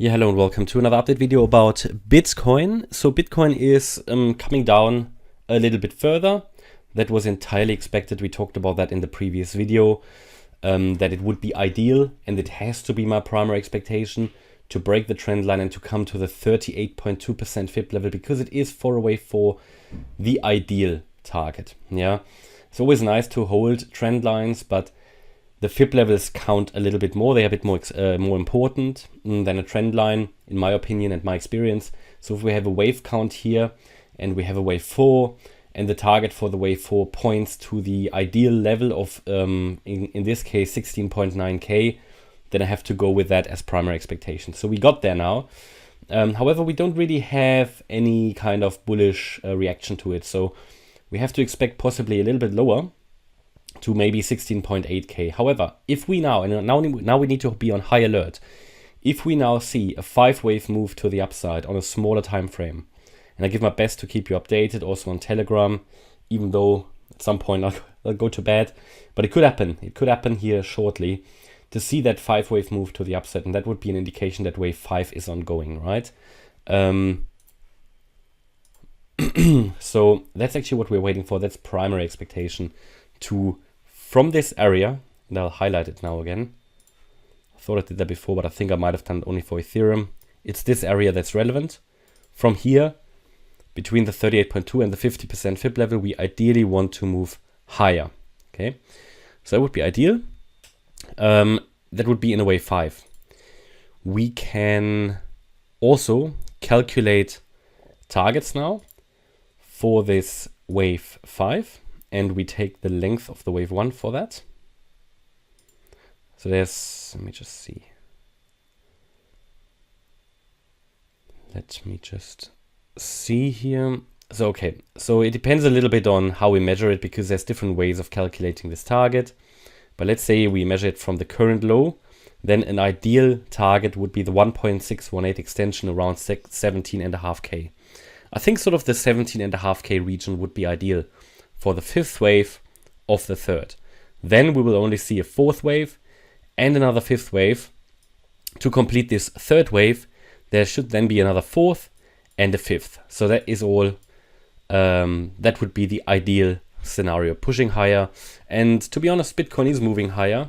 Yeah, hello and welcome to another update video about Bitcoin. So Bitcoin is coming down a little bit further. That was entirely expected. We talked about that in the previous video, that it would be ideal, and it has to be my primary expectation, to break the trend line and to come to the 38.2% FIB level, because it is far away for the ideal target. Yeah, it's always nice to hold trend lines, but the FIB levels count a little bit more. They are a bit more important than a trend line, in my opinion and my experience. So if we have a wave count here and we have a wave 4, and the target for the wave 4 points to the ideal level of, in this case, 16.9K, then I have to go with that as primary expectation. So we got there now. However, we don't really have any kind of bullish reaction to it. So we have to expect possibly a little bit lower, to maybe 16.8K. However, if we now we need to be on high alert. If we now see a 5-wave move to the upside on a smaller time frame, and I give my best to keep you updated also on Telegram, even though at some point I'll go to bed, but it could happen. It could happen here shortly to see that 5-wave move to the upside, and that would be an indication that wave 5 is ongoing, right? So that's actually what we're waiting for. That's primary expectation from this area, and I'll highlight it now again. I thought I did that before, but I think I might have done it only for Ethereum. It's this area that's relevant. From here, between the 38.2 and the 50% FIB level, we ideally want to move higher. Okay, so that would be ideal. That would be in a wave 5. We can also calculate targets now for this wave 5. And we take the length of the wave 1 for that. So there's, let me just see. Let me just see here. So, okay, so it depends a little bit on how we measure it, because there's different ways of calculating this target. But let's say we measure it from the current low, then an ideal target would be the 1.618 extension around 17.5K. I think sort of the 17.5K region would be ideal for the 5th wave of the 3rd. Then we will only see a 4th wave and another 5th wave. To complete this 3rd wave, there should then be another 4th and a 5th. So that is all, that would be the ideal scenario, pushing higher. And to be honest, Bitcoin is moving higher.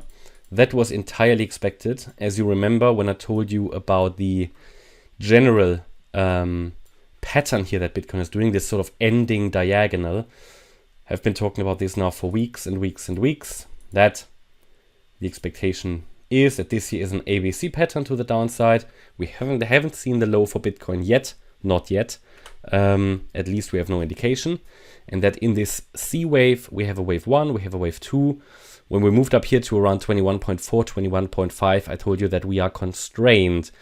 That was entirely expected. As you remember, when I told you about the general pattern here that Bitcoin is doing, this sort of ending diagonal, I've been talking about this now for weeks and weeks and weeks, that the expectation is that this here is an ABC pattern to the downside. We haven't seen the low for Bitcoin yet, not yet. At least we have no indication. And that in this C wave, we have a wave 1, we have a wave 2. When we moved up here to around 21.4, 21.5, I told you that we are constrained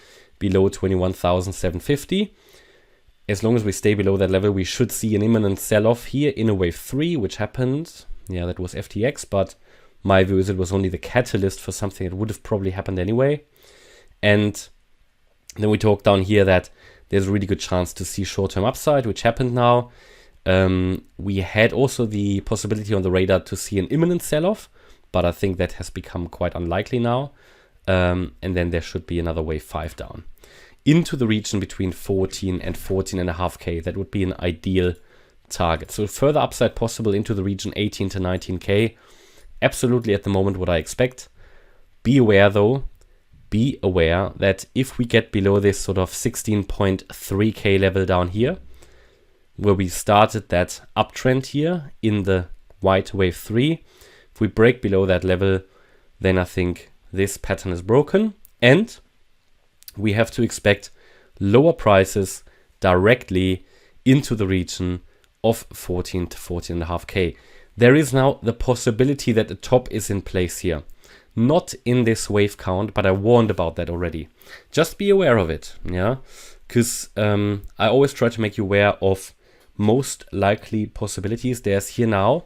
below 21,750. As long as we stay below that level, we should see an imminent sell-off here in a wave 3, which happened. Yeah, that was FTX, but my view is it was only the catalyst for something that would have probably happened anyway. And then we talked down here that there's a really good chance to see short-term upside, which happened now. We had also the possibility on the radar to see an imminent sell-off, but I think that has become quite unlikely now. And then there should be another wave 5 down into the region between 14 and 14.5K. That would be an ideal target. So further upside possible into the region 18 to 19K. Absolutely at the moment what I expect. Be aware though, that if we get below this sort of 16.3K level down here, where we started that uptrend here in the white wave 3, if we break below that level, then I think this pattern is broken, and we have to expect lower prices directly into the region of 14 to 14.5K. There is now the possibility that the top is in place here. Not in this wave count, but I warned about that already. Just be aware of it, yeah? Because I always try to make you aware of most likely possibilities. There's here now,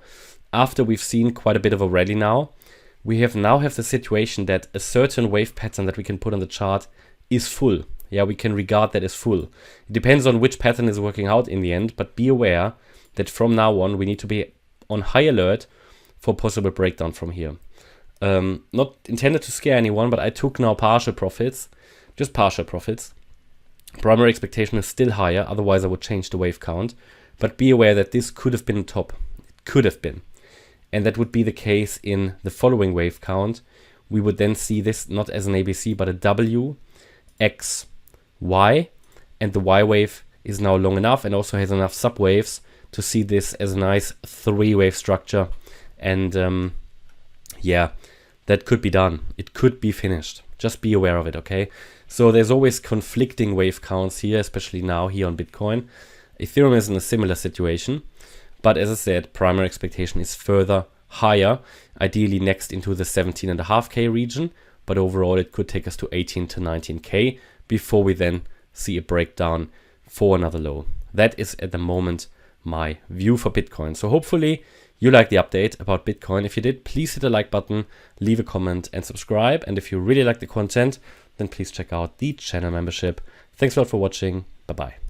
after we've seen quite a bit of a rally now, we have the situation that a certain wave pattern that we can put on the chart is full. Yeah, we can regard that as full. It depends on which pattern is working out in the end, but be aware that from now on we need to be on high alert for possible breakdown from here. Not intended to scare anyone, but I took now partial profits just partial profits. Primary expectation is still higher, otherwise I would change the wave count. But be aware that this could have been a top. It could have been. And that would be the case in the following wave count. We would then see this not as an ABC, but a W, X, Y. And the Y wave is now long enough and also has enough subwaves to see this as a nice 3-wave structure. And yeah, that could be done. It could be finished. Just be aware of it, okay? So there's always conflicting wave counts here, especially now here on Bitcoin. Ethereum is in a similar situation. But as I said, primary expectation is further higher, ideally next into the 17.5K region. But overall, it could take us to 18 to 19K before we then see a breakdown for another low. That is at the moment my view for Bitcoin. So hopefully you like the update about Bitcoin. If you did, please hit the like button, leave a comment and subscribe. And if you really like the content, then please check out the channel membership. Thanks a lot for watching. Bye-bye.